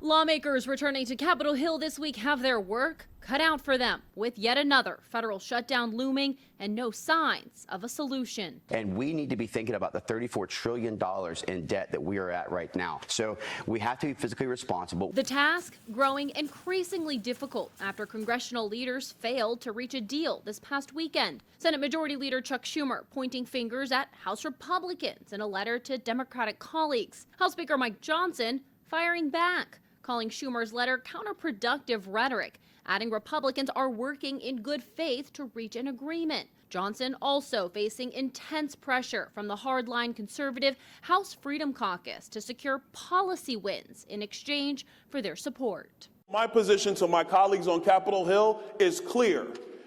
Lawmakers returning to Capitol Hill this week have their work cut out for them, with yet another federal shutdown looming and no signs of a solution. And we need to be thinking about the $34 trillion in debt that we are at right now. So we have to be physically responsible. The task growing increasingly difficult after congressional leaders failed to reach a deal this past weekend. Senate Majority Leader Chuck Schumer pointing fingers at House Republicans in a letter to Democratic colleagues. House Speaker Mike Johnson firing back, calling Schumer's letter counterproductive rhetoric, adding Republicans are working in good faith to reach an agreement. Johnson also facing intense pressure from the hardline conservative House Freedom Caucus to secure policy wins in exchange for their support. My position to my colleagues on Capitol Hill is clear.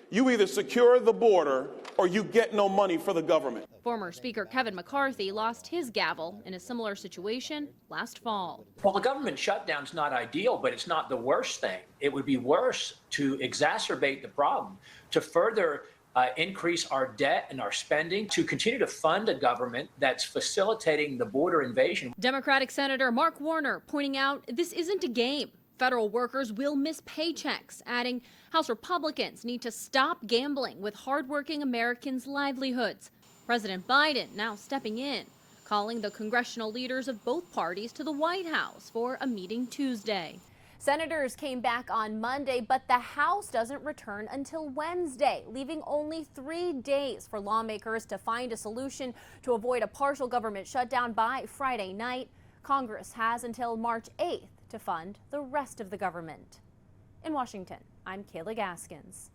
You either secure the border or you get no money for the government. Former Speaker Kevin McCarthy lost his gavel in a similar situation last fall. Well, the government shutdown's not ideal, but it's not the worst thing. It would be worse to exacerbate the problem, to further increase our debt and our spending, to continue to fund a government that's facilitating the border invasion. Democratic Senator Mark Warner pointing out this isn't a game. Federal workers will miss paychecks, adding House Republicans need to stop gambling with hardworking Americans' livelihoods. President Biden now stepping in, calling the congressional leaders of both parties to the White House for a meeting Tuesday. Senators came back on Monday, but the House doesn't return until Wednesday, leaving only 3 days for lawmakers to find a solution to avoid a partial government shutdown by Friday night. Congress has until March 8th to fund the rest of the government. In Washington, I'm Kayla Gaskins.